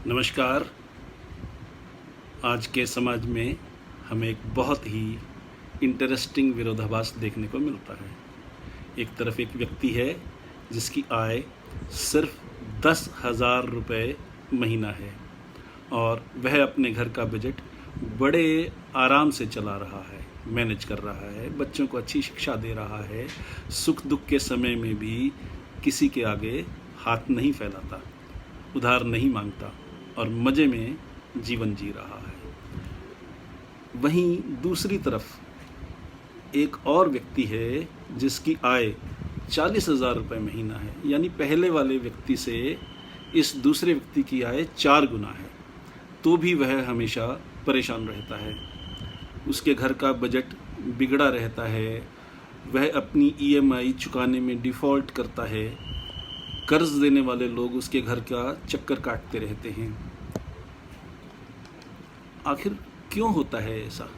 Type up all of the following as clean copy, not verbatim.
नमस्कार। आज के समाज में हमें एक बहुत ही इंटरेस्टिंग विरोधाभास देखने को मिलता है। एक तरफ एक व्यक्ति है जिसकी आय सिर्फ 10,000 रुपये महीना है और वह अपने घर का बजट बड़े आराम से चला रहा है, मैनेज कर रहा है, बच्चों को अच्छी शिक्षा दे रहा है, सुख दुख के समय में भी किसी के आगे हाथ नहीं फैलाता, उधार नहीं मांगता और मज़े में जीवन जी रहा है। वहीं दूसरी तरफ एक और व्यक्ति है जिसकी आय 40,000 रुपये महीना है, यानी पहले वाले व्यक्ति से इस दूसरे व्यक्ति की आय 4 गुना है, तो भी वह हमेशा परेशान रहता है। उसके घर का बजट बिगड़ा रहता है, वह अपनी EMI चुकाने में डिफ़ॉल्ट करता है, कर्ज देने वाले लोग उसके घर का चक्कर काटते रहते हैं। आखिर क्यों होता है ऐसा?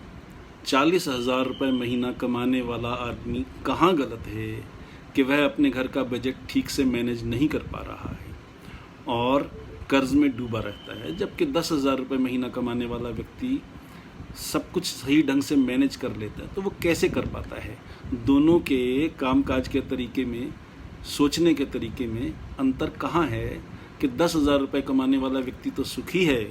40,000 रुपये महीना कमाने वाला आदमी कहाँ गलत है कि वह अपने घर का बजट ठीक से मैनेज नहीं कर पा रहा है और कर्ज में डूबा रहता है, जबकि 10,000 रुपये महीना कमाने वाला व्यक्ति सब कुछ सही ढंग से मैनेज कर लेता है। तो वो कैसे कर पाता है? दोनों के कामकाज के तरीके में, सोचने के तरीके में अंतर कहाँ है कि 10,000 रुपये कमाने वाला व्यक्ति तो सुखी है,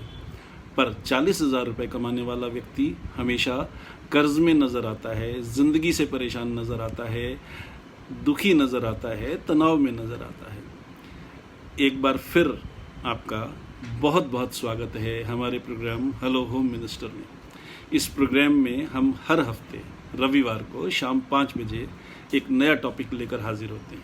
पर 40,000 रुपये कमाने वाला व्यक्ति हमेशा कर्ज में नज़र आता है, ज़िंदगी से परेशान नज़र आता है, दुखी नज़र आता है, तनाव में नज़र आता है। एक बार फिर आपका बहुत बहुत स्वागत है हमारे प्रोग्राम हेलो होम मिनिस्टर में। इस प्रोग्राम में हम हर हफ्ते रविवार को शाम 5 बजे एक नया टॉपिक लेकर हाजिर होते हैं।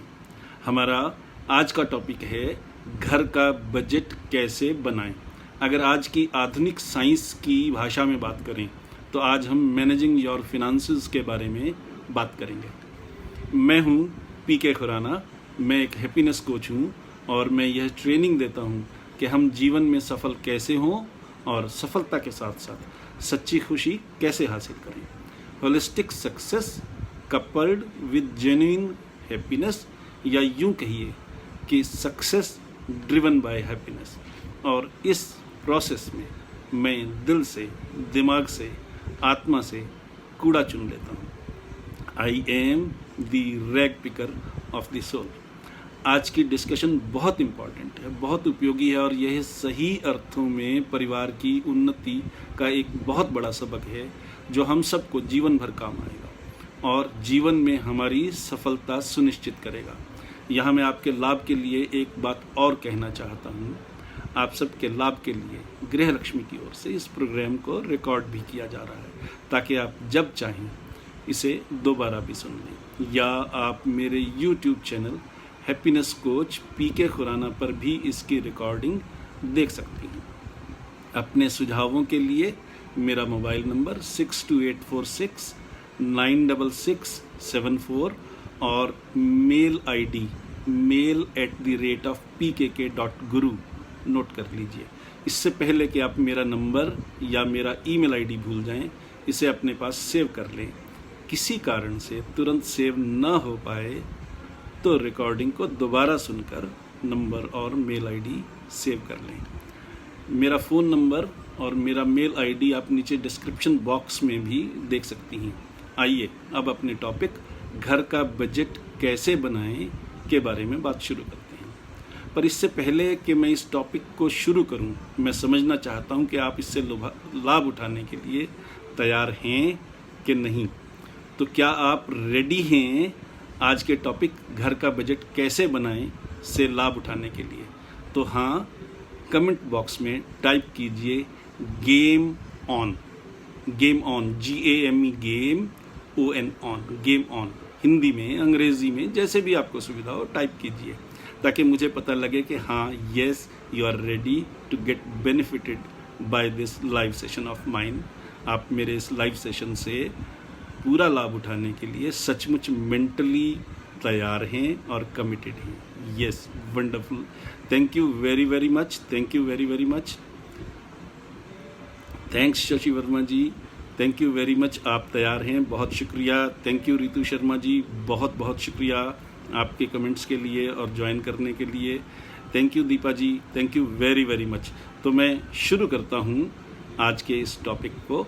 हमारा आज का टॉपिक है घर का बजट कैसे बनाएं। अगर आज की आधुनिक साइंस की भाषा में बात करें तो आज हम मैनेजिंग योर फिनेंसेस के बारे में बात करेंगे। मैं हूं PK खुराना, मैं एक हैप्पीनेस कोच हूं और मैं यह ट्रेनिंग देता हूं कि हम जीवन में सफल कैसे हों और सफलता के साथ साथ सच्ची खुशी कैसे हासिल करें। Holistic success coupled with genuine happiness, या यूं कहिए कि सक्सेस ड्रिवन बाय हैप्पीनेस। और इस प्रोसेस में मैं दिल से, दिमाग से, आत्मा से कूड़ा चुन लेता हूँ। I am the rag picker of the soul. आज की डिस्कशन बहुत इम्पॉर्टेंट है, बहुत उपयोगी है और यह सही अर्थों में परिवार की उन्नति का एक बहुत बड़ा सबक है जो हम सबको जीवन भर काम आएगा और जीवन में हमारी सफलता सुनिश्चित करेगा। यहाँ मैं आपके लाभ के लिए एक बात और कहना चाहता हूँ। आप सबके लाभ के लिए गृह लक्ष्मी की ओर से इस प्रोग्राम को रिकॉर्ड भी किया जा रहा है ताकि आप जब चाहें इसे दोबारा भी सुन लें, या आप मेरे YouTube channel happiness coach PK Khurana पर भी इसकी रिकॉर्डिंग देख सकती हैं। अपने सुझावों के लिए मेरा मोबाइल नंबर 62846 96674 और मेल ID mail@pkk.guru नोट कर लीजिए। इससे पहले कि आप मेरा नंबर या मेरा email ID भूल जाएं, इसे अपने पास सेव कर लें। किसी कारण से तुरंत सेव ना हो पाए तो रिकॉर्डिंग को दोबारा सुनकर नंबर और मेल ID सेव कर लें। मेरा फ़ोन नंबर और मेरा मेल ID आप नीचे डिस्क्रिप्शन बॉक्स में भी देख सकती हैं। आइए अब अपने टॉपिक घर का बजट कैसे बनाएं के बारे में बात शुरू करते हैं। पर इससे पहले कि मैं इस टॉपिक को शुरू करूं, मैं समझना चाहता हूं कि आप इससे लाभ उठाने के लिए तैयार हैं कि नहीं। तो क्या आप रेडी हैं आज के टॉपिक घर का बजट कैसे बनाएं से लाभ उठाने के लिए? तो हाँ, कमेंट बॉक्स में टाइप कीजिए game on, game on, GAME, game ON, on, game on. Hindi में, अंग्रेज़ी में, जैसे भी आपको सुविधा हो टाइप कीजिए ताकि मुझे पता लगे कि हाँ, yes, you are ready to get benefited by this live session of mine. आप मेरे इस लाइव सेशन से पूरा लाभ उठाने के लिए सचमुच मेंटली तैयार हैं और कमिटेड हैं। Yes, wonderful. Thank you very very much, thank you very very much. Thanks Shashi Verma ji, thank you very much. आप तैयार हैं, बहुत शुक्रिया। थैंक यू रितु शर्मा जी, बहुत बहुत शुक्रिया आपके कमेंट्स के लिए और ज्वाइन करने के लिए। Thank you Deepa ji, thank you very very much. तो मैं शुरू करता हूँ आज के इस टॉपिक को।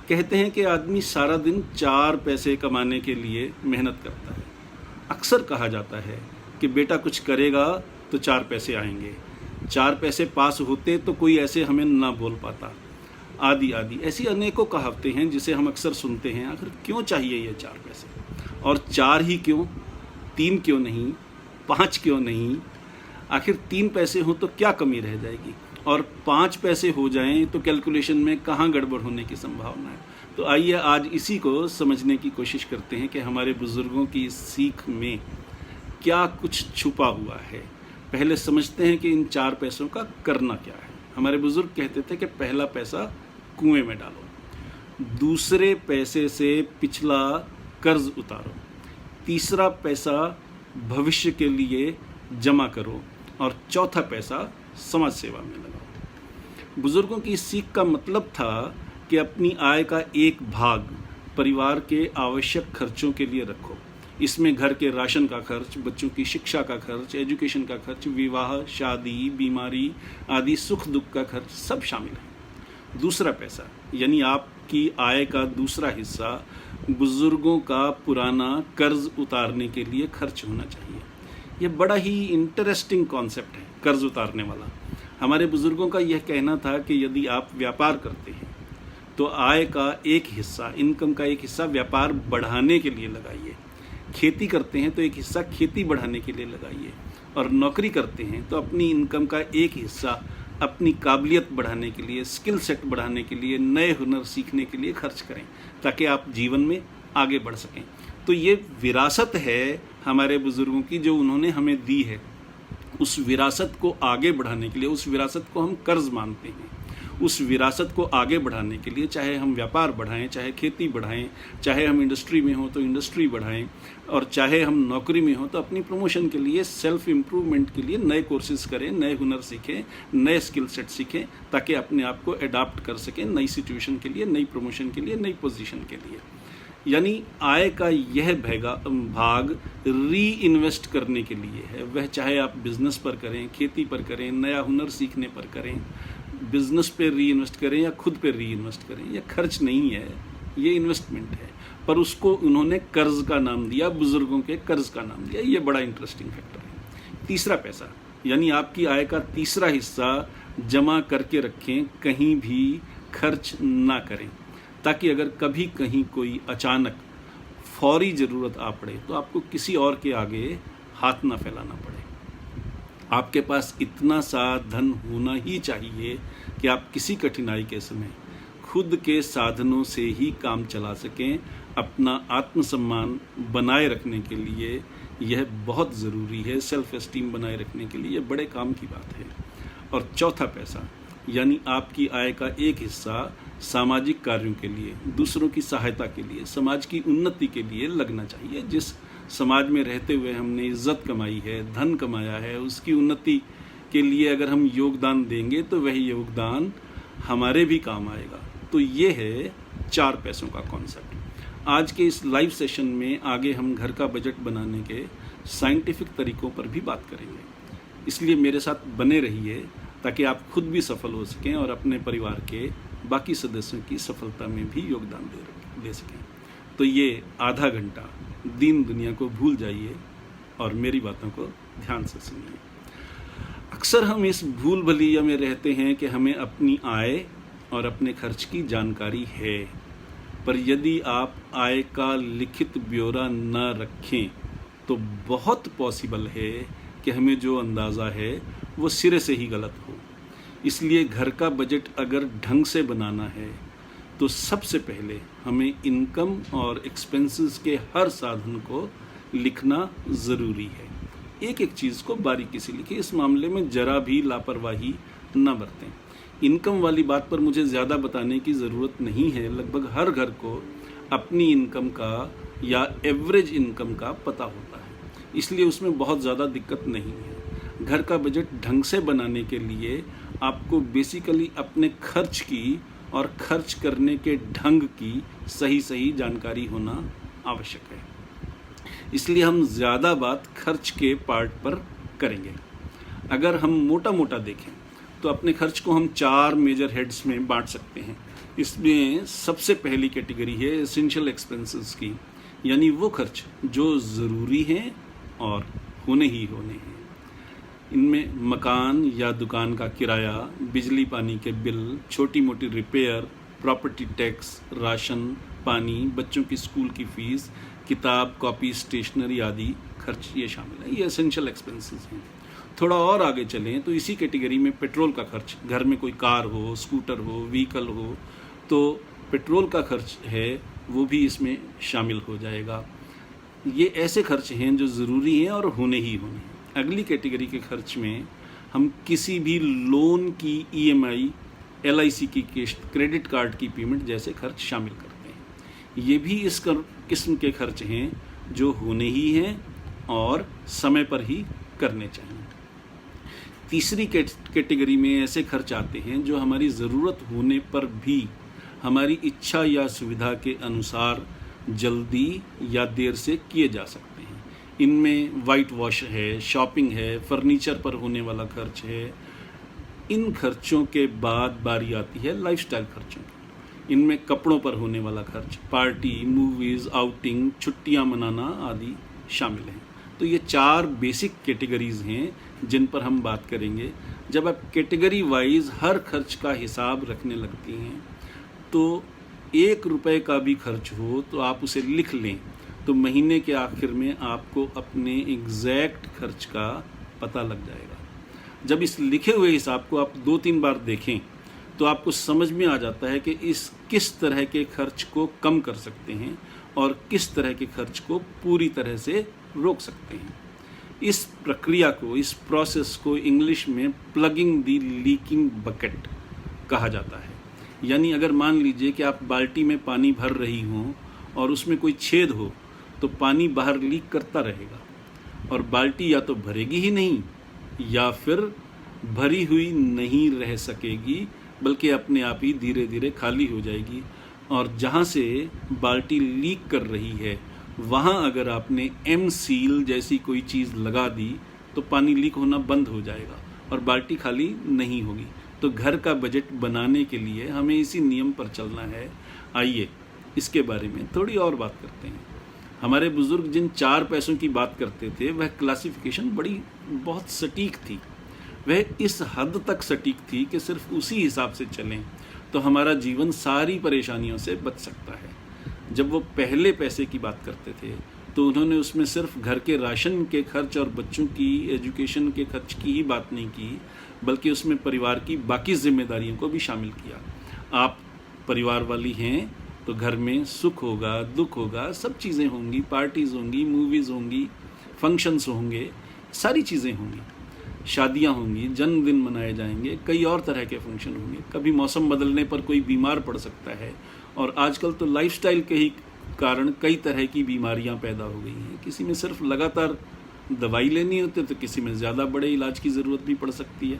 कहते हैं कि आदमी सारा दिन 4 पैसे कमाने के लिए मेहनत करता है। अक्सर कहा जाता है कि बेटा कुछ करेगा तो 4 पैसे आएंगे, 4 पैसे पास होते तो कोई ऐसे हमें ना बोल पाता, आदि आदि ऐसी अनेकों कहावतें हैं जिसे हम अक्सर सुनते हैं। आखिर क्यों चाहिए ये 4 पैसे, और 4 ही क्यों, 3 क्यों नहीं, 5 क्यों नहीं? आखिर 3 पैसे हों तो क्या कमी रह जाएगी, और 5 पैसे हो जाएं तो कैलकुलेशन में कहाँ गड़बड़ होने की संभावना है? तो आइए आज इसी को समझने की कोशिश करते हैं कि हमारे बुजुर्गों की इस सीख में क्या कुछ छुपा हुआ है। पहले समझते हैं कि इन 4 पैसों का करना क्या है। हमारे बुजुर्ग कहते थे कि पहला पैसा कुएं में डालो, दूसरे पैसे से पिछला कर्ज उतारो, तीसरा पैसा भविष्य के लिए जमा करो, और चौथा पैसा समाज सेवा में लगाओ। बुजुर्गों की सीख का मतलब था कि अपनी आय का एक भाग परिवार के आवश्यक खर्चों के लिए रखो। इसमें घर के राशन का खर्च, बच्चों की शिक्षा का खर्च, एजुकेशन का खर्च, विवाह, शादी, बीमारी आदि सुख दुख का खर्च सब शामिल है। दूसरा पैसा यानी आपकी आय का दूसरा हिस्सा बुजुर्गों का पुराना कर्ज उतारने के लिए खर्च होना चाहिए। यह बड़ा ही इंटरेस्टिंग कॉन्सेप्ट है, कर्ज उतारने वाला। हमारे बुजुर्गों का यह कहना था कि यदि आप व्यापार करते हैं तो आय का एक हिस्सा, इनकम का एक हिस्सा व्यापार बढ़ाने के लिए लगाइए, खेती करते हैं तो एक हिस्सा खेती बढ़ाने के लिए लगाइए, और नौकरी करते हैं तो अपनी इनकम का एक हिस्सा अपनी काबिलियत बढ़ाने के लिए, स्किल सेट बढ़ाने के लिए, नए हुनर सीखने के लिए खर्च करें, ताकि आप जीवन में आगे बढ़ सकें। तो ये विरासत है हमारे बुजुर्गों की जो उन्होंने हमें दी है। उस विरासत को आगे बढ़ाने के लिए, उस विरासत को हम कर्ज मानते हैं, उस विरासत को आगे बढ़ाने के लिए चाहे हम व्यापार बढ़ाएं, चाहे खेती बढ़ाएं, चाहे हम इंडस्ट्री में हो तो इंडस्ट्री बढ़ाएं, और चाहे हम नौकरी में हो तो अपनी प्रमोशन के लिए, सेल्फ इम्प्रूवमेंट के लिए नए कोर्सेज करें, नए हुनर सीखें, नए स्किल सेट सीखें, ताकि अपने आप को अडाप्ट कर सकें नई सिचुएशन के लिए, नई प्रमोशन के लिए, नई पोजीशन के लिए। यानी आय का यह भाग री इन्वेस्ट करने के लिए है। वह चाहे आप बिजनेस पर करें, खेती पर करें, नया हुनर सीखने पर करें, बिजनेस पे री इन्वेस्ट करें या खुद पे री इन्वेस्ट करें। यह खर्च नहीं है, ये इन्वेस्टमेंट है, पर उसको उन्होंने कर्ज का नाम दिया, बुजुर्गों के कर्ज का नाम दिया। ये बड़ा इंटरेस्टिंग फैक्टर है। तीसरा पैसा यानी आपकी आय का तीसरा हिस्सा जमा करके रखें, कहीं भी खर्च ना करें, ताकि अगर कभी कहीं कोई अचानक फौरी ज़रूरत आ पड़े तो आपको किसी और के आगे हाथ ना फैलाना पड़े। आपके पास इतना सा धन होना ही चाहिए कि आप किसी कठिनाई के समय खुद के साधनों से ही काम चला सकें। अपना आत्मसम्मान बनाए रखने के लिए यह बहुत ज़रूरी है, सेल्फ एस्टीम बनाए रखने के लिए यह बड़े काम की बात है। और चौथा पैसा यानी आपकी आय का एक हिस्सा सामाजिक कार्यों के लिए, दूसरों की सहायता के लिए, समाज की उन्नति के लिए लगना चाहिए। जिस समाज में रहते हुए हमने इज्जत कमाई है, धन कमाया है, उसकी उन्नति के लिए अगर हम योगदान देंगे तो वह योगदान हमारे भी काम आएगा। तो ये है 4 पैसों का कॉन्सेप्ट। आज के इस लाइव सेशन में आगे हम घर का बजट बनाने के साइंटिफिक तरीकों पर भी बात करेंगे, इसलिए मेरे साथ बने रहिए ताकि आप खुद भी सफल हो सकें और अपने परिवार के बाकी सदस्यों की सफलता में भी योगदान दे सकें। तो ये आधा घंटा दीन दुनिया को भूल जाइए और मेरी बातों को ध्यान से सुनिए। अक्सर हम इस भूल भुलैया में रहते हैं कि हमें अपनी आय और अपने खर्च की जानकारी है, पर यदि आप आय का लिखित ब्यौरा न रखें तो बहुत पॉसिबल है कि हमें जो अंदाज़ा है वो सिरे से ही गलत हो। इसलिए घर का बजट अगर ढंग से बनाना है तो सबसे पहले हमें इनकम और एक्सपेंसेस के हर साधन को लिखना ज़रूरी है। एक एक चीज़ को बारीकी से लिखिए। इस मामले में जरा भी लापरवाही न बरतें। इनकम वाली बात पर मुझे ज़्यादा बताने की ज़रूरत नहीं है। लगभग हर घर को अपनी इनकम का या एवरेज इनकम का पता होता है, इसलिए उसमें बहुत ज़्यादा दिक्कत नहीं है। घर का बजट ढंग से बनाने के लिए आपको बेसिकली अपने खर्च की और खर्च करने के ढंग की सही जानकारी होना आवश्यक है। इसलिए हम ज़्यादा बात खर्च के पार्ट पर करेंगे। अगर हम मोटा मोटा देखें तो अपने खर्च को हम 4 मेजर हेड्स में बांट सकते हैं। इसमें सबसे पहली कैटेगरी है एसेंशियल एक्सपेंसेस की, यानी वो खर्च जो ज़रूरी हैं और होने ही होने हैं। इनमें मकान या दुकान का किराया, बिजली पानी के बिल, छोटी मोटी रिपेयर, प्रॉपर्टी टैक्स, राशन पानी, बच्चों की स्कूल की फ़ीस, किताब कॉपी स्टेशनरी आदि खर्च ये शामिल है। ये एसेंशियल एक्सपेंसेस हैं। थोड़ा और आगे चलें तो इसी कैटेगरी में पेट्रोल का खर्च, घर में कोई कार हो, स्कूटर हो, व्हीकल हो तो पेट्रोल का खर्च है वो भी इसमें शामिल हो जाएगा। ये ऐसे खर्च हैं जो ज़रूरी हैं और होने ही होने हैं। अगली कैटेगरी के खर्च में हम किसी भी लोन की EMI, LIC की किस्त, क्रेडिट कार्ड की पेमेंट जैसे खर्च शामिल करते हैं। ये भी इस किस्म के खर्च हैं जो होने ही हैं और समय पर ही करने चाहिए। तीसरी कैटेगरी में ऐसे खर्च आते हैं जो हमारी ज़रूरत होने पर भी हमारी इच्छा या सुविधा के अनुसार जल्दी या देर से किए जा सकते हैं। इनमें वाइट वॉश है, शॉपिंग है, फर्नीचर पर होने वाला खर्च है। इन खर्चों के बाद बारी आती है लाइफस्टाइल खर्चों की। इनमें कपड़ों पर होने वाला खर्च, पार्टी, मूवीज़, आउटिंग, छुट्टियां मनाना आदि शामिल हैं। तो ये 4 बेसिक कैटेगरीज़ हैं जिन पर हम बात करेंगे। जब आप कैटेगरी वाइज हर खर्च का हिसाब रखने लगती हैं तो 1 रुपये का भी खर्च हो तो आप उसे लिख लें तो महीने के आखिर में आपको अपने एग्जैक्ट खर्च का पता लग जाएगा। जब इस लिखे हुए हिसाब को आप 2-3 बार देखें तो आपको समझ में आ जाता है कि किस तरह के खर्च को कम कर सकते हैं और किस तरह के खर्च को पूरी तरह से रोक सकते हैं। इस प्रक्रिया को, इस प्रोसेस को इंग्लिश में प्लगिंग द लीकिंग बकेट कहा जाता है। यानी अगर मान लीजिए कि आप बाल्टी में पानी भर रही हों और उसमें कोई छेद हो तो पानी बाहर लीक करता रहेगा और बाल्टी या तो भरेगी ही नहीं या फिर भरी हुई नहीं रह सकेगी, बल्कि अपने आप ही धीरे धीरे खाली हो जाएगी। और जहाँ से बाल्टी लीक कर रही है वहाँ अगर आपने एम सील जैसी कोई चीज़ लगा दी तो पानी लीक होना बंद हो जाएगा और बाल्टी खाली नहीं होगी। तो घर का बजट बनाने के लिए हमें इसी नियम पर चलना है। आइए इसके बारे में थोड़ी और बात करते हैं। हमारे बुज़ुर्ग जिन 4 पैसों की बात करते थे वह क्लासिफिकेशन बहुत सटीक थी। वह इस हद तक सटीक थी कि सिर्फ उसी हिसाब से चलें तो हमारा जीवन सारी परेशानियों से बच सकता है। जब वो पहले पैसे की बात करते थे तो उन्होंने उसमें सिर्फ घर के राशन के खर्च और बच्चों की एजुकेशन के खर्च की ही बात नहीं की, बल्कि उसमें परिवार की बाकी जिम्मेदारियों को भी शामिल किया। आप परिवार वाली हैं तो घर में सुख होगा, दुख होगा, सब चीज़ें होंगी, पार्टीज़ होंगी, मूवीज़ होंगी, फंक्शंस होंगे, सारी चीज़ें होंगी, शादियां होंगी, जन्मदिन मनाए जाएंगे, कई और तरह के फंक्शन होंगे। कभी मौसम बदलने पर कोई बीमार पड़ सकता है और आजकल तो लाइफस्टाइल के ही कारण कई तरह की बीमारियां पैदा हो गई हैं। किसी में सिर्फ लगातार दवाई लेनी होती है तो किसी में ज़्यादा बड़े इलाज की ज़रूरत भी पड़ सकती है।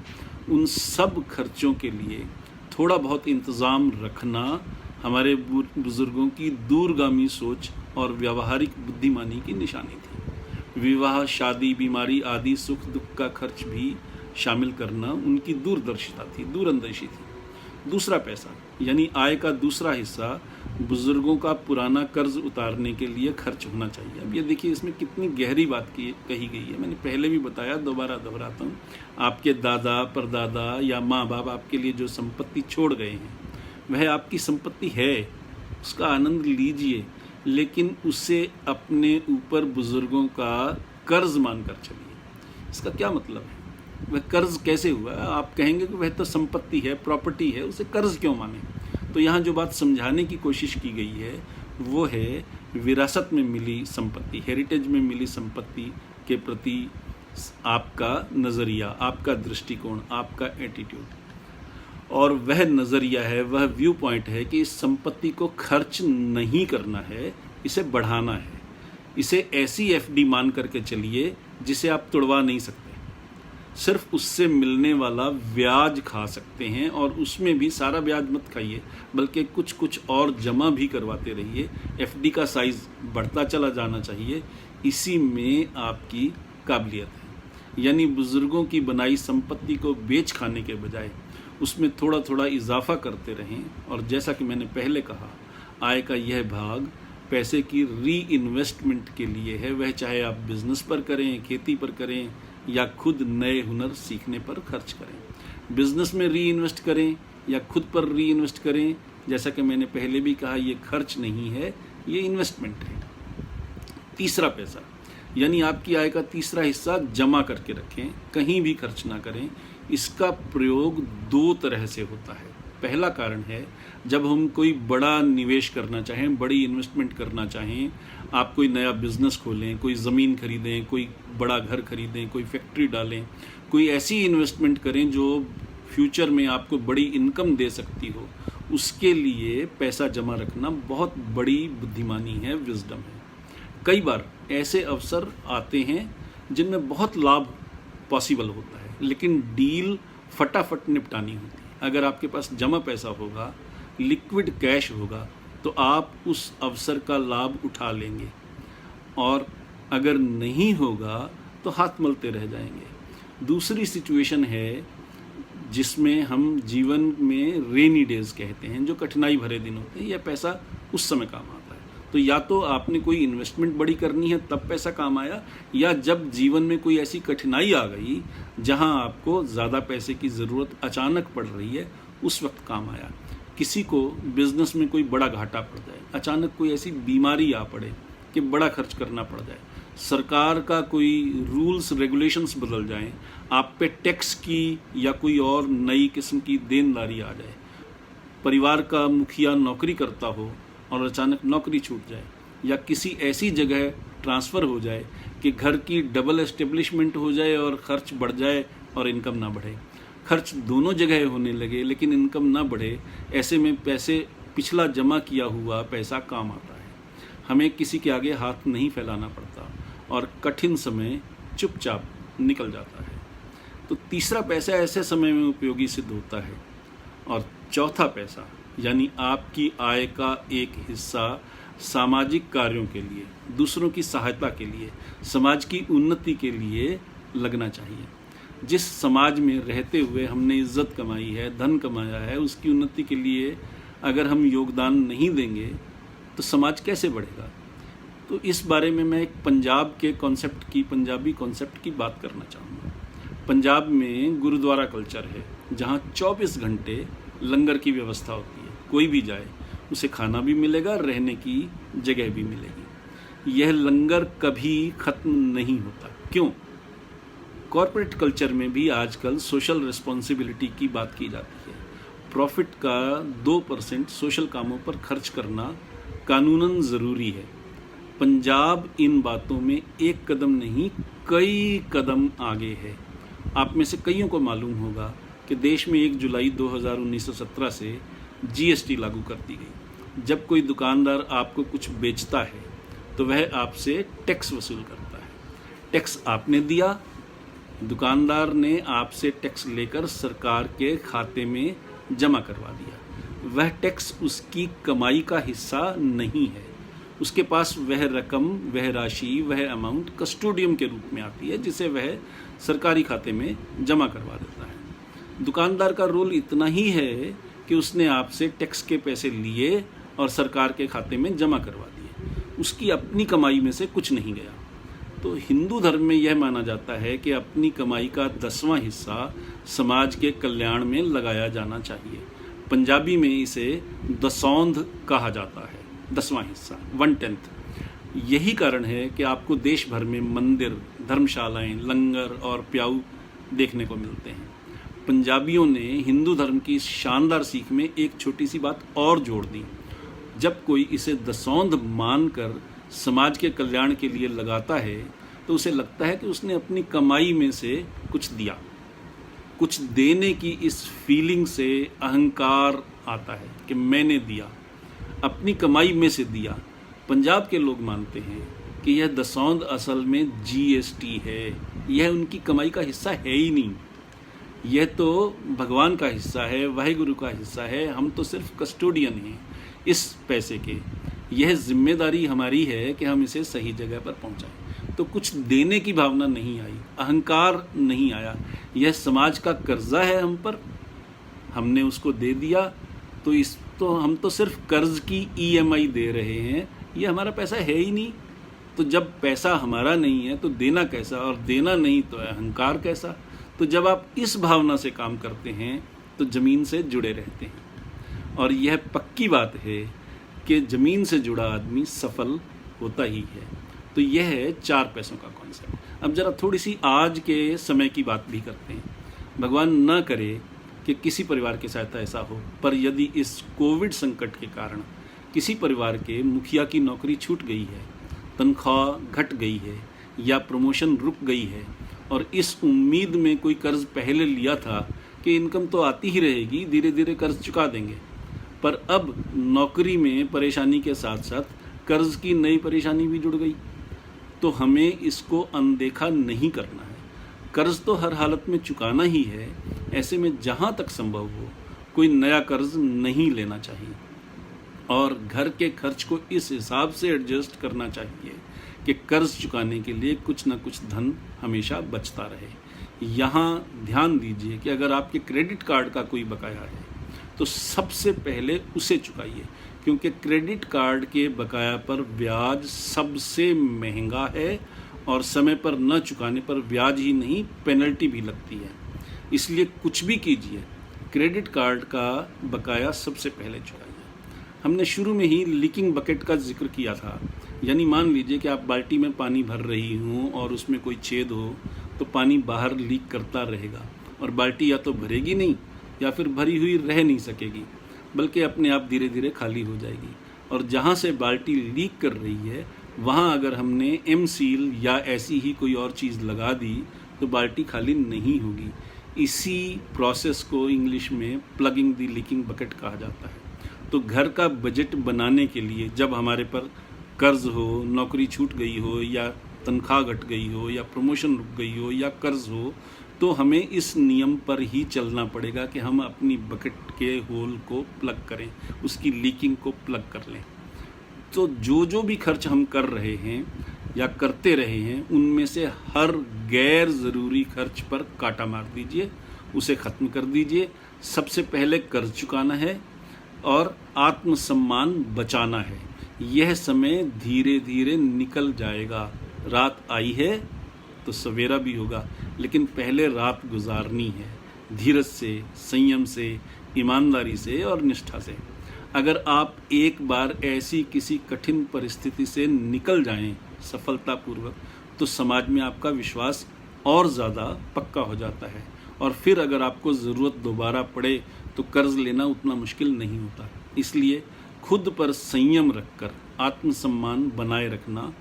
उन सब खर्चों के लिए थोड़ा बहुत इंतज़ाम रखना हमारे बुज़ुर्गों की दूरगामी सोच और व्यावहारिक बुद्धिमानी की निशानी थी। विवाह, शादी, बीमारी आदि सुख दुख का खर्च भी शामिल करना उनकी दूरदर्शिता थी, दूरंदेशी थी। दूसरा पैसा यानी आय का दूसरा हिस्सा बुज़ुर्गों का पुराना कर्ज उतारने के लिए खर्च होना चाहिए। अब ये देखिए इसमें कितनी गहरी बात कही गई है। मैंने पहले भी बताया, दोबारा दोहराता हूँ। आपके दादा परदादा या माँ बाप आपके लिए जो संपत्ति छोड़ गए हैं वह आपकी संपत्ति है, उसका आनंद लीजिए, लेकिन उसे अपने ऊपर बुज़ुर्गों का कर्ज मानकर चलिए। इसका क्या मतलब है? वह कर्ज कैसे हुआ? आप कहेंगे कि वह तो संपत्ति है, प्रॉपर्टी है, उसे कर्ज क्यों माने? तो यहाँ जो बात समझाने की कोशिश की गई है वो है विरासत में मिली संपत्ति, हेरिटेज में मिली संपत्ति के प्रति आपका नज़रिया, आपका दृष्टिकोण, आपका एटीट्यूड। और वह नज़रिया है, वह व्यू पॉइंट है कि इस संपत्ति को खर्च नहीं करना है, इसे बढ़ाना है। इसे ऐसी एफडी मान करके चलिए जिसे आप तुड़वा नहीं सकते, सिर्फ उससे मिलने वाला ब्याज खा सकते हैं और उसमें भी सारा ब्याज मत खाइए, बल्कि कुछ कुछ और जमा भी करवाते रहिए। एफडी का साइज़ बढ़ता चला जाना चाहिए, इसी में आपकी काबिलियत है। यानी बुजुर्गों की बनाई संपत्ति को बेच खाने के बजाय उसमें थोड़ा थोड़ा इजाफा करते रहें। और जैसा कि मैंने पहले कहा, आय का यह भाग पैसे की री इन्वेस्टमेंट के लिए है, वह चाहे आप बिजनेस पर करें, खेती पर करें या खुद नए हुनर सीखने पर खर्च करें। बिजनेस में री इन्वेस्ट करें या खुद पर री इन्वेस्ट करें, जैसा कि मैंने पहले भी कहा, ये खर्च नहीं है, ये इन्वेस्टमेंट है। तीसरा पैसा यानी आपकी आय का तीसरा हिस्सा जमा करके रखें, कहीं भी खर्च ना करें। इसका प्रयोग दो तरह से होता है। पहला कारण है जब हम कोई बड़ा निवेश करना चाहें, बड़ी इन्वेस्टमेंट करना चाहें, आप कोई नया बिजनेस खोलें, कोई ज़मीन खरीदें, कोई बड़ा घर खरीदें, कोई फैक्ट्री डालें, कोई ऐसी इन्वेस्टमेंट करें जो फ्यूचर में आपको बड़ी इनकम दे सकती हो। उसके लिए पैसा जमा रखना बहुत बड़ी बुद्धिमानी है, विजडम है। कई बार ऐसे अवसर आते हैं जिनमें बहुत लाभ पॉसिबल होता है, लेकिन डील फटाफट निपटानी होती है। अगर आपके पास जमा पैसा होगा, लिक्विड कैश होगा, तो आप उस अवसर का लाभ उठा लेंगे, और अगर नहीं होगा तो हाथ मलते रह जाएंगे। दूसरी सिचुएशन है जिसमें हम जीवन में रेनी डेज कहते हैं, जो कठिनाई भरे दिन होते हैं, यह पैसा उस समय काम आता है। तो या तो आपने कोई इन्वेस्टमेंट बड़ी करनी है तब पैसा काम आया, या जब जीवन में कोई ऐसी कठिनाई आ गई जहां आपको ज़्यादा पैसे की ज़रूरत अचानक पड़ रही है, उस वक्त काम आया। किसी को बिजनेस में कोई बड़ा घाटा पड़ जाए, अचानक कोई ऐसी बीमारी आ पड़े कि बड़ा खर्च करना पड़ जाए, सरकार का कोई रूल्स रेगुलेशंस बदल जाएं, आप पे टैक्स की या कोई और नई किस्म की देनदारी आ जाए, परिवार का मुखिया नौकरी करता हो और अचानक नौकरी छूट जाए, या किसी ऐसी जगह ट्रांसफ़र हो जाए कि घर की डबल एस्टेब्लिशमेंट हो जाए और खर्च बढ़ जाए और इनकम ना बढ़े। खर्च दोनों जगह होने लगे लेकिन इनकम ना बढ़े, ऐसे में पैसे पिछला जमा किया हुआ पैसा काम आता है। हमें किसी के आगे हाथ नहीं फैलाना पड़ता और कठिन समय चुपचाप निकल जाता है। तो तीसरा पैसा ऐसे समय में उपयोगी सिद्ध होता है। और चौथा पैसा यानी आपकी आय का एक हिस्सा सामाजिक कार्यों के लिए, दूसरों की सहायता के लिए, समाज की उन्नति के लिए लगना चाहिए। जिस समाज में रहते हुए हमने इज्जत कमाई है, धन कमाया है, उसकी उन्नति के लिए अगर हम योगदान नहीं देंगे तो समाज कैसे बढ़ेगा। तो इस बारे में मैं एक पंजाबी कॉन्सेप्ट की बात करना चाहूँगा। पंजाब में गुरुद्वारा कल्चर है जहाँ 24 घंटे लंगर की व्यवस्था होती है। कोई भी जाए उसे खाना भी मिलेगा, रहने की जगह भी मिलेगी। यह लंगर कभी ख़त्म नहीं होता। क्यों? कॉर्पोरेट कल्चर में भी आजकल सोशल रिस्पॉन्सिबिलिटी की बात की जाती है। प्रॉफिट का 2% सोशल कामों पर खर्च करना कानूनन ज़रूरी है। पंजाब इन बातों में एक कदम नहीं, कई कदम आगे है। आप में से कईयों को मालूम होगा कि देश में 1 जुलाई 1917 से जीएसटी लागू कर दी गई। जब कोई दुकानदार आपको कुछ बेचता है तो वह आपसे टैक्स वसूल करता है। टैक्स आपने दिया, दुकानदार ने आपसे टैक्स लेकर सरकार के खाते में जमा करवा दिया। वह टैक्स उसकी कमाई का हिस्सा नहीं है। उसके पास वह रकम, वह राशि, वह अमाउंट कस्टोडियम के रूप में आती है जिसे वह सरकारी खाते में जमा करवा देता है। दुकानदार का रोल इतना ही है कि उसने आपसे टैक्स के पैसे लिए और सरकार के खाते में जमा करवा दिए। उसकी अपनी कमाई में से कुछ नहीं गया। तो हिंदू धर्म में यह माना जाता है कि अपनी कमाई का 10वां हिस्सा समाज के कल्याण में लगाया जाना चाहिए। पंजाबी में इसे दसौंध कहा जाता है, 10वां हिस्सा, 1/10। यही कारण है कि आपको देश भर में मंदिर, धर्मशालाएं, लंगर और प्याऊ देखने को मिलते हैं। पंजाबियों ने हिंदू धर्म की शानदार सीख में एक छोटी सी बात और जोड़ दी। जब कोई इसे दसौंध मानकर समाज के कल्याण के लिए लगाता है तो उसे लगता है कि उसने अपनी कमाई में से कुछ दिया। कुछ देने की इस फीलिंग से अहंकार आता है कि मैंने दिया, अपनी कमाई में से दिया। पंजाब के लोग मानते हैं कि यह दसौंध असल में जीएसटी है। यह उनकी कमाई का हिस्सा है ही नहीं। यह तो भगवान का हिस्सा है, वाहिगुरु का हिस्सा है। हम तो सिर्फ कस्टोडियन हैं इस पैसे के। यह जिम्मेदारी हमारी है कि हम इसे सही जगह पर पहुंचाएं। तो कुछ देने की भावना नहीं आई, अहंकार नहीं आया। यह समाज का कर्जा है हम पर, हमने उसको दे दिया, तो हम तो सिर्फ कर्ज की EMI दे रहे हैं, ये हमारा पैसा है ही नहीं। तो जब पैसा हमारा नहीं है तो देना कैसा, और देना नहीं तो अहंकार कैसा। तो जब आप इस भावना से काम करते हैं तो ज़मीन से जुड़े रहते हैं। और यह पक्की बात है कि ज़मीन से जुड़ा आदमी सफल होता ही है। तो यह है 4 पैसों का कॉन्सेप्ट। अब ज़रा थोड़ी सी आज के समय की बात भी करते हैं। भगवान न करे कि किसी परिवार के साथ ऐसा हो, पर यदि इस कोविड संकट के कारण किसी परिवार के मुखिया की नौकरी छूट गई है, तनख्वाह घट गई है या प्रमोशन रुक गई है, और इस उम्मीद में कोई कर्ज पहले लिया था कि इनकम तो आती ही रहेगी, धीरे धीरे कर्ज चुका देंगे, पर अब नौकरी में परेशानी के साथ साथ कर्ज की नई परेशानी भी जुड़ गई, तो हमें इसको अनदेखा नहीं करना है। कर्ज तो हर हालत में चुकाना ही है। ऐसे में जहाँ तक संभव हो कोई नया कर्ज नहीं लेना चाहिए, और घर के खर्च को इस हिसाब से एडजस्ट करना चाहिए कि कर्ज चुकाने के लिए कुछ ना कुछ धन हमेशा बचता रहे। यहाँ ध्यान दीजिए कि अगर आपके क्रेडिट कार्ड का कोई बकाया है तो सबसे पहले उसे चुकाइए, क्योंकि क्रेडिट कार्ड के बकाया पर ब्याज सबसे महंगा है, और समय पर न चुकाने पर ब्याज ही नहीं पेनल्टी भी लगती है। इसलिए कुछ भी कीजिए, क्रेडिट कार्ड का बकाया सबसे पहले चुकाइए। हमने शुरू में ही लीकिंग बकेट का जिक्र किया था, यानी मान लीजिए कि आप बाल्टी में पानी भर रही हो और उसमें कोई छेद हो तो पानी बाहर लीक करता रहेगा, और बाल्टी या तो भरेगी नहीं या फिर भरी हुई रह नहीं सकेगी, बल्कि अपने आप धीरे धीरे खाली हो जाएगी। और जहाँ से बाल्टी लीक कर रही है वहाँ अगर हमने M-सील या ऐसी ही कोई और चीज़ लगा दी तो बाल्टी खाली नहीं होगी। इसी प्रोसेस को इंग्लिश में प्लगिंग द लीकिंग बकेट कहा जाता है। तो घर का बजट बनाने के लिए जब हमारे पर कर्ज हो, नौकरी छूट गई हो, या तनख्वाह घट गई हो, या प्रमोशन रुक गई हो, या कर्ज हो, तो हमें इस नियम पर ही चलना पड़ेगा कि हम अपनी बकेट के होल को प्लग करें, उसकी लीकिंग को प्लग कर लें। तो जो भी खर्च हम कर रहे हैं या करते रहे हैं, उनमें से हर गैर ज़रूरी खर्च पर काटा मार दीजिए, उसे ख़त्म कर दीजिए। सबसे पहले कर्ज चुकाना है और आत्मसम्मान बचाना है। यह समय धीरे धीरे निकल जाएगा। रात आई है तो सवेरा भी होगा, लेकिन पहले रात गुजारनी है, धीरज से, संयम से, ईमानदारी से और निष्ठा से। अगर आप एक बार ऐसी किसी कठिन परिस्थिति से निकल जाएं सफलतापूर्वक, तो समाज में आपका विश्वास और ज़्यादा पक्का हो जाता है, और फिर अगर आपको ज़रूरत दोबारा पड़े तो कर्ज लेना उतना मुश्किल नहीं होता। इसलिए खुद पर संयम रखकर आत्मसम्मान बनाए रखना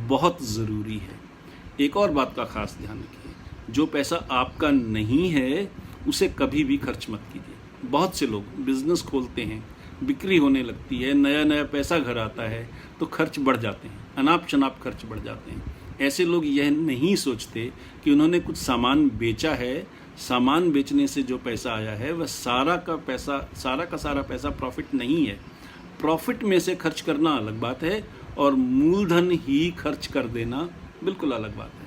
बहुत ज़रूरी है। एक और बात का खास ध्यान रखिए, जो पैसा आपका नहीं है उसे कभी भी खर्च मत कीजिए। बहुत से लोग बिजनेस खोलते हैं, बिक्री होने लगती है, नया नया पैसा घर आता है तो खर्च बढ़ जाते हैं, अनाप शनाप खर्च बढ़ जाते हैं। ऐसे लोग यह नहीं सोचते कि उन्होंने कुछ सामान बेचा है, सामान बेचने से जो पैसा आया है वह सारा का सारा पैसा प्रॉफिट नहीं है। प्रॉफिट में से खर्च करना अलग बात है, और मूलधन ही खर्च कर देना बिल्कुल अलग बात है।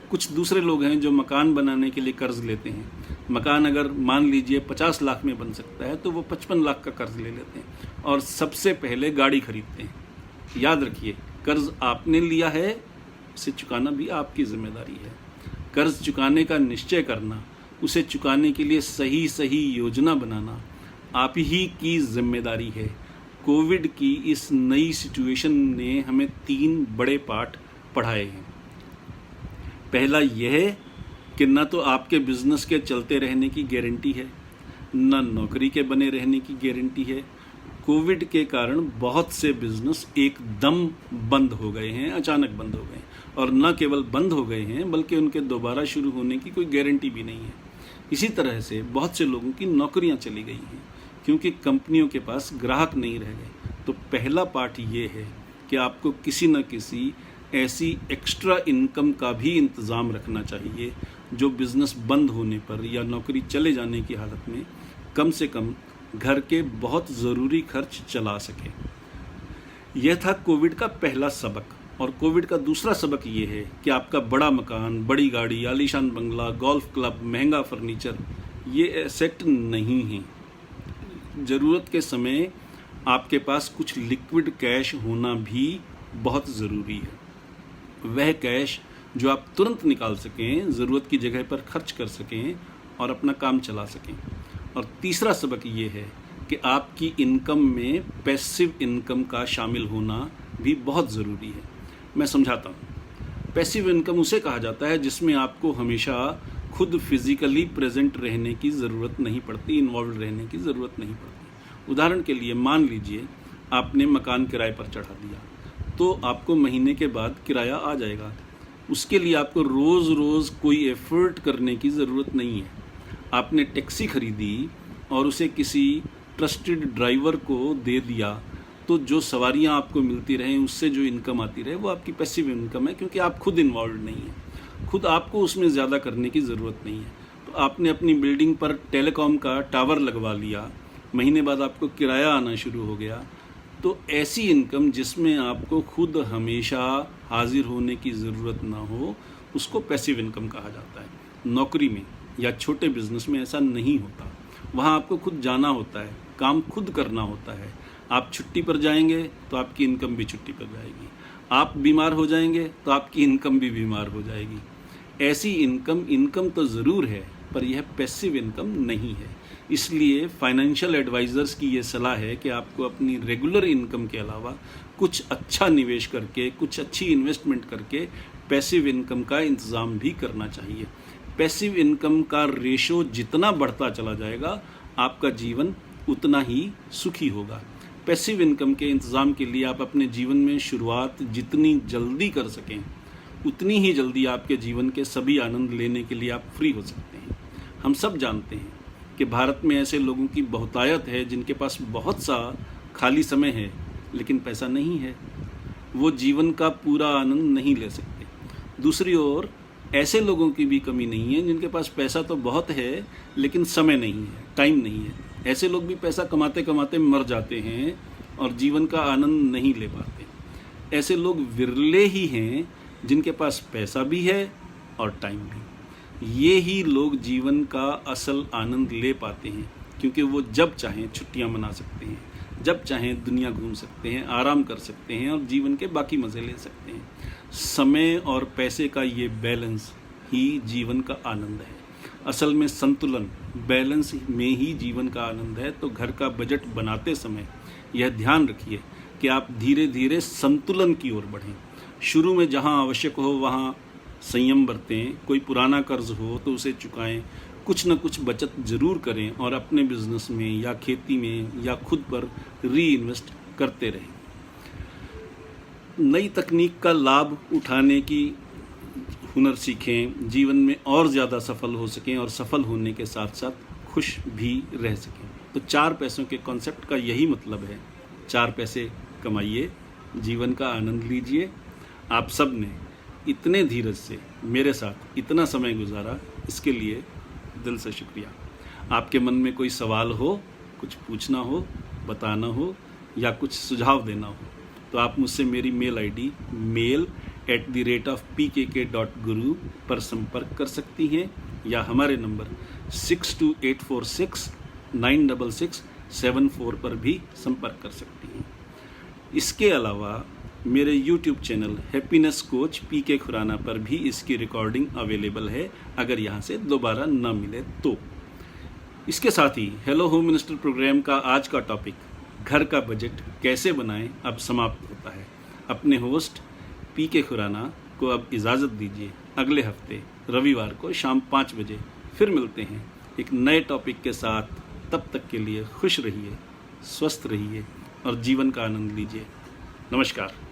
कुछ दूसरे लोग हैं जो मकान बनाने के लिए कर्ज लेते हैं। मकान अगर मान लीजिए 50 लाख में बन सकता है तो वो 55 लाख का कर्ज ले लेते हैं, और सबसे पहले गाड़ी खरीदते हैं। याद रखिए, कर्ज आपने लिया है, उसे चुकाना भी आपकी जिम्मेदारी है। कर्ज चुकाने का निश्चय करना, उसे चुकाने के लिए सही सही योजना बनाना आप ही की जिम्मेदारी है। कोविड की इस नई सिचुएशन ने हमें 3 बड़े पाठ पढ़ाए हैं। पहला यह कि न तो आपके बिजनेस के चलते रहने की गारंटी है, न नौकरी के बने रहने की गारंटी है। कोविड के कारण बहुत से बिजनेस एकदम बंद हो गए हैं, अचानक बंद हो गए, और न केवल बंद हो गए हैं बल्कि उनके दोबारा शुरू होने की कोई गारंटी भी नहीं है। इसी तरह से बहुत से लोगों की नौकरियां चली गई हैं क्योंकि कंपनियों के पास ग्राहक नहीं रह गए। तो पहला पार्ट ये है कि आपको किसी न किसी ऐसी एक्स्ट्रा इनकम का भी इंतज़ाम रखना चाहिए जो बिज़नेस बंद होने पर या नौकरी चले जाने की हालत में कम से कम घर के बहुत ज़रूरी खर्च चला सके। यह था कोविड का पहला सबक। और कोविड का दूसरा सबक ये है कि आपका बड़ा मकान, बड़ी गाड़ी, आलीशान बंगला, गोल्फ क्लब, महंगा फर्नीचर ये एसेट नहीं है। ज़रूरत के समय आपके पास कुछ लिक्विड कैश होना भी बहुत ज़रूरी है। वह कैश जो आप तुरंत निकाल सकें, ज़रूरत की जगह पर खर्च कर सकें और अपना काम चला सकें। और तीसरा सबक ये है कि आपकी इनकम में पैसिव इनकम का शामिल होना भी बहुत ज़रूरी है। मैं समझाता हूँ। पैसिव इनकम उसे कहा जाता है जिसमें आपको हमेशा खुद फिज़िकली प्रेजेंट रहने की ज़रूरत नहीं पड़ती, इन्वॉल्व रहने की ज़रूरत नहीं पड़ती। उदाहरण के लिए मान लीजिए आपने मकान किराए पर चढ़ा दिया, तो आपको महीने के बाद किराया आ जाएगा। उसके लिए आपको रोज़ रोज़ कोई एफ़र्ट करने की ज़रूरत नहीं है। आपने टैक्सी खरीदी और उसे किसी ट्रस्टेड ड्राइवर को दे दिया, तो जो सवारियां आपको मिलती रहें, उससे जो इनकम आती रहे, वो आपकी पैसिव इनकम है, क्योंकि आप खुद इन्वॉल्व नहीं हैं। खुद आपको उसमें ज़्यादा करने की ज़रूरत नहीं है। तो आपने अपनी बिल्डिंग पर टेलीकॉम का टावर लगवा लिया, महीने बाद आपको किराया आना शुरू हो गया। तो ऐसी इनकम जिसमें आपको खुद हमेशा हाजिर होने की ज़रूरत ना हो, उसको पैसिव इनकम कहा जाता है। नौकरी में या छोटे बिजनेस में ऐसा नहीं होता। वहाँ आपको खुद जाना होता है, काम खुद करना होता है। आप छुट्टी पर जाएंगे तो आपकी इनकम भी छुट्टी पर जाएगी। आप बीमार हो जाएंगे तो आपकी इनकम भी बीमार हो जाएगी। ऐसी इनकम तो ज़रूर है, पर यह पैसिव इनकम नहीं है। इसलिए फाइनेंशियल एडवाइज़र्स की ये सलाह है कि आपको अपनी रेगुलर इनकम के अलावा कुछ अच्छा निवेश करके, कुछ अच्छी इन्वेस्टमेंट करके पैसिव इनकम का इंतज़ाम भी करना चाहिए। पैसिव इनकम का रेशो जितना बढ़ता चला जाएगा, आपका जीवन उतना ही सुखी होगा। पैसिव इनकम के इंतज़ाम के लिए आप अपने जीवन में शुरुआत जितनी जल्दी कर सकें, उतनी ही जल्दी आपके जीवन के सभी आनंद लेने के लिए आप फ्री हो सकते हैं। हम सब जानते हैं कि भारत में ऐसे लोगों की बहुतायत है जिनके पास बहुत सा खाली समय है, लेकिन पैसा नहीं है। वो जीवन का पूरा आनंद नहीं ले सकते। दूसरी ओर ऐसे लोगों की भी कमी नहीं है जिनके पास पैसा तो बहुत है, लेकिन समय नहीं है, टाइम नहीं है। ऐसे लोग भी पैसा कमाते कमाते मर जाते हैं और जीवन का आनंद नहीं ले पाते। ऐसे लोग विरले ही हैं जिनके पास पैसा भी है और टाइम भी। ये ही लोग जीवन का असल आनंद ले पाते हैं, क्योंकि वो जब चाहें छुट्टियां मना सकते हैं, जब चाहें दुनिया घूम सकते हैं, आराम कर सकते हैं और जीवन के बाकी मज़े ले सकते हैं। समय और पैसे का ये बैलेंस ही जीवन का आनंद है। असल में संतुलन, बैलेंस में ही जीवन का आनंद है। तो घर का बजट बनाते समय यह ध्यान रखिए कि आप धीरे धीरे संतुलन की ओर बढ़ें। शुरू में जहां आवश्यक हो वहां संयम बरतें। कोई पुराना कर्ज हो तो उसे चुकाएं। कुछ न कुछ बचत ज़रूर करें और अपने बिजनेस में या खेती में या खुद पर री इन्वेस्ट करते रहें। नई तकनीक का लाभ उठाने की हुनर सीखें, जीवन में और ज़्यादा सफल हो सकें और सफल होने के साथ साथ खुश भी रह सकें। तो 4 पैसों के कॉन्सेप्ट का यही मतलब है। 4 पैसे कमाइए, जीवन का आनंद लीजिए। आप सब ने इतने धीरज से मेरे साथ इतना समय गुजारा, इसके लिए दिल से शुक्रिया। आपके मन में कोई सवाल हो, कुछ पूछना हो, बताना हो या कुछ सुझाव देना हो, तो आप मुझसे मेरी मेल आईडी mail@pkk.guru पर संपर्क कर सकती हैं या हमारे नंबर 6284696674 पर भी संपर्क कर सकती हैं। इसके अलावा मेरे YouTube channel happiness coach PK Khurana पर भी इसकी रिकॉर्डिंग अवेलेबल है, अगर यहाँ से दोबारा न मिले तो। इसके साथ ही हेलो होम मिनिस्टर प्रोग्राम का आज का टॉपिक घर का बजट कैसे बनाएं अब समाप्त होता है। अपने होस्ट PK खुराना को अब इजाज़त दीजिए। अगले हफ्ते रविवार को शाम 5 बजे फिर मिलते हैं एक नए टॉपिक के साथ। तब तक के लिए खुश रहिए, स्वस्थ रहिए और जीवन का आनंद लीजिए। नमस्कार।